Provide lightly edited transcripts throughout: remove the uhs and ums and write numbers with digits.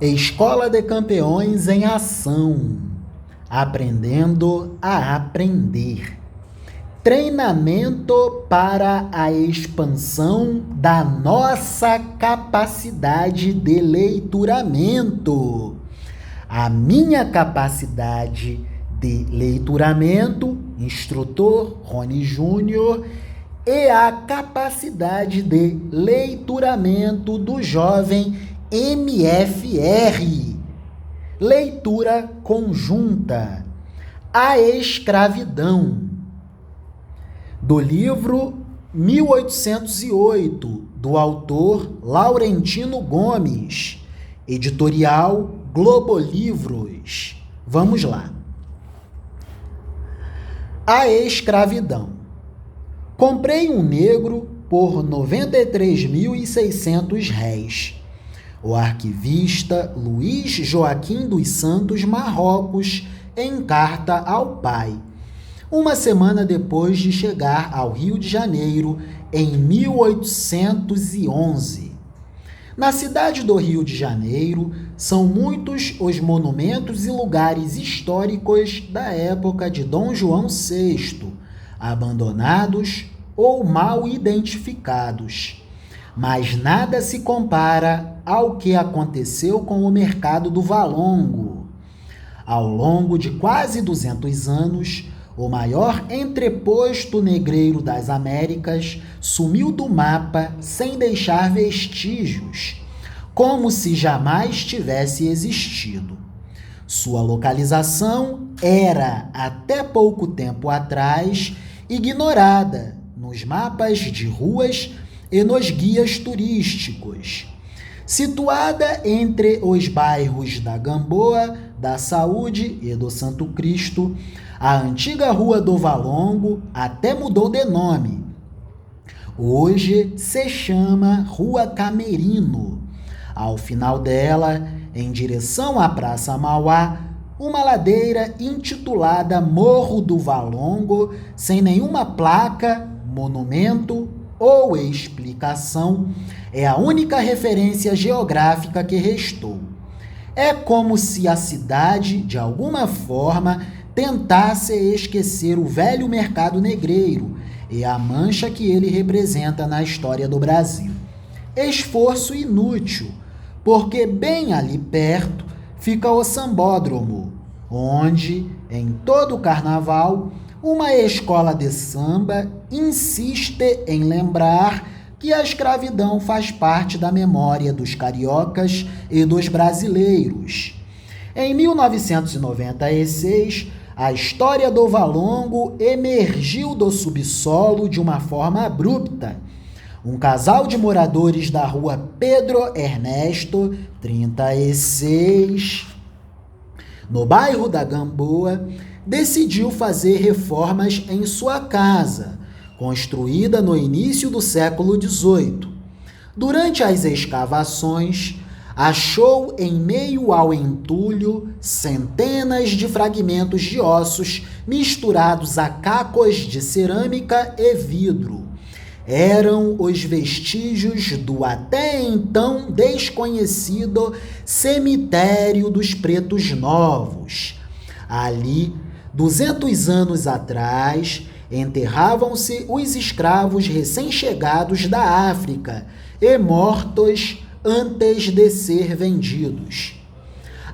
Escola de Campeões em Ação, aprendendo a aprender. Treinamento para a expansão da nossa capacidade de leituramento. A minha capacidade de leituramento, instrutor Rony Júnior, e a capacidade de leituramento do jovem MFR, leitura conjunta, A Escravidão, do livro 1808, do autor Laurentino Gomes, editorial Globo Livros. Vamos lá. A Escravidão. Comprei um negro por R$ 93.600. O arquivista Luiz Joaquim dos Santos Marrocos em carta ao pai, uma semana depois de chegar ao Rio de Janeiro em 1811. Na cidade do Rio de Janeiro, são muitos os monumentos e lugares históricos da época de Dom João VI, abandonados ou mal identificados. Mas nada se compara ao que aconteceu com o mercado do Valongo. Ao longo de quase 200 anos, o maior entreposto negreiro das Américas sumiu do mapa sem deixar vestígios, como se jamais tivesse existido. Sua localização era, até pouco tempo atrás, ignorada nos mapas de ruas e nos guias turísticos. Situada entre os bairros da Gamboa, da Saúde e do Santo Cristo, a antiga Rua do Valongo até mudou de nome. Hoje se chama Rua Camerino. Ao final dela, em direção à Praça Mauá, uma ladeira intitulada Morro do Valongo, sem nenhuma placa, monumento ou explicação, é a única referência geográfica que restou. É como se a cidade, de alguma forma, tentasse esquecer o velho mercado negreiro e a mancha que ele representa na história do Brasil. Esforço inútil, porque bem ali perto fica o Sambódromo, onde, em todo o carnaval, uma escola de samba insiste em lembrar que a escravidão faz parte da memória dos cariocas e dos brasileiros. Em 1996, a história do Valongo emergiu do subsolo de uma forma abrupta. Um casal de moradores da rua Pedro Ernesto, 36, no bairro da Gamboa, decidiu fazer reformas em sua casa, construída no início do século XVIII. Durante as escavações, achou em meio ao entulho centenas de fragmentos de ossos misturados a cacos de cerâmica e vidro. Eram os vestígios do até então desconhecido cemitério dos Pretos Novos. Ali, 200 anos atrás, enterravam-se os escravos recém-chegados da África e mortos antes de ser vendidos.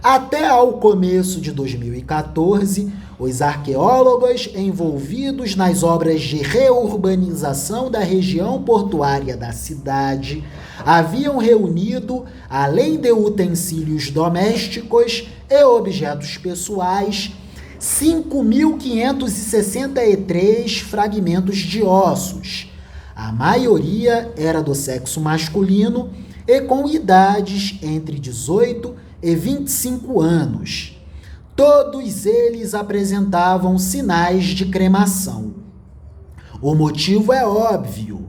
Até ao começo de 2014, os arqueólogos envolvidos nas obras de reurbanização da região portuária da cidade haviam reunido, além de utensílios domésticos e objetos pessoais, 5.563 fragmentos de ossos. A maioria era do sexo masculino e com idades entre 18 e 25 anos. Todos eles apresentavam sinais de cremação. O motivo é óbvio.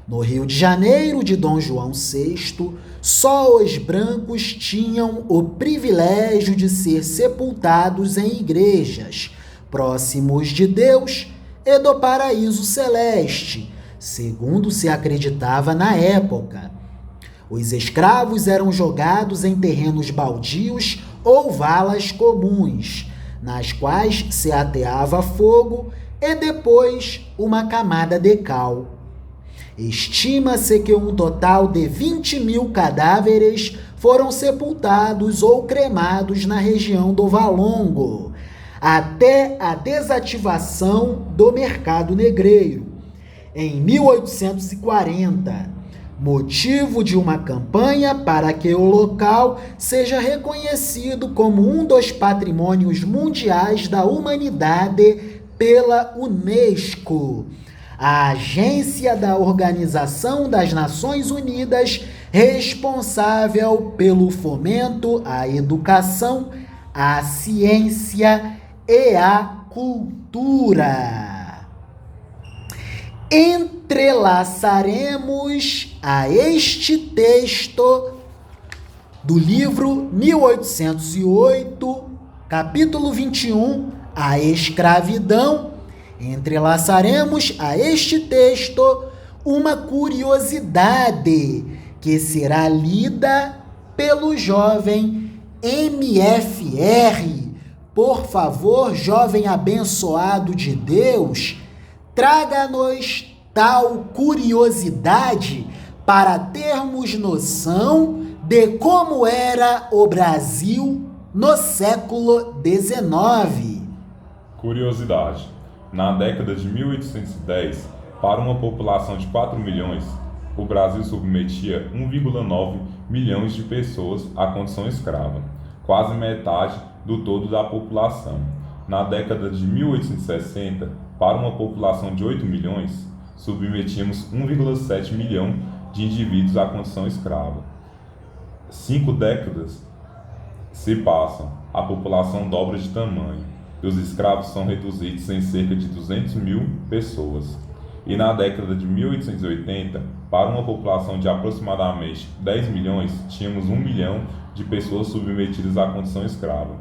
No Rio de Janeiro de Dom João VI, só os brancos tinham o privilégio de ser sepultados em igrejas, próximos de Deus e do paraíso celeste, segundo se acreditava na época. Os escravos eram jogados em terrenos baldios ou valas comuns, nas quais se ateava fogo e depois uma camada de cal. Estima-se que um total de 20.000 cadáveres foram sepultados ou cremados na região do Valongo, até a desativação do mercado negreiro, em 1840, motivo de uma campanha para que o local seja reconhecido como um dos patrimônios mundiais da humanidade pela Unesco, a agência da Organização das Nações Unidas responsável pelo fomento à educação, à ciência e à cultura. Entrelaçaremos a este texto do livro 1808, capítulo 21, a escravidão. Entrelaçaremos a este texto uma curiosidade que será lida pelo jovem MFR. Por favor, jovem abençoado de Deus, traga-nos tal curiosidade para termos noção de como era o Brasil no século XIX. Curiosidade. Na década de 1810, para uma população de 4 milhões, o Brasil submetia 1,9 milhões de pessoas à condição escrava, quase metade do todo da população. Na década de 1860, para uma população de 8 milhões, submetíamos 1,7 milhão de indivíduos à condição escrava. 5 décadas se passam, a população dobra de tamanho e os escravos são reduzidos em cerca de 200 mil pessoas. E na década de 1880, para uma população de aproximadamente 10 milhões, tínhamos 1 milhão de pessoas submetidas à condição escrava.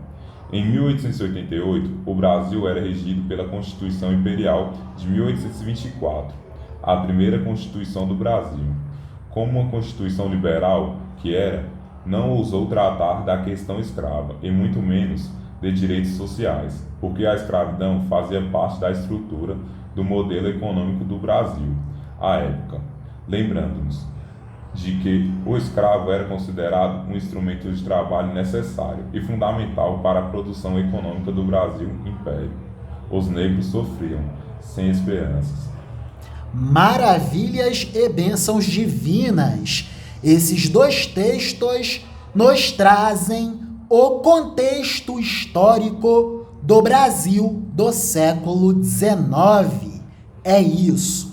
Em 1888, o Brasil era regido pela Constituição Imperial de 1824, a primeira Constituição do Brasil. Como uma Constituição liberal que era, não ousou tratar da questão escrava, e muito menos de direitos sociais, porque a escravidão fazia parte da estrutura do modelo econômico do Brasil, à época, lembrando-nos de que o escravo era considerado um instrumento de trabalho necessário e fundamental para a produção econômica do Brasil Império. Os negros sofriam, sem esperanças. Maravilhas e bênçãos divinas! Esses dois textos nos trazem o contexto histórico do Brasil do século XIX. É isso.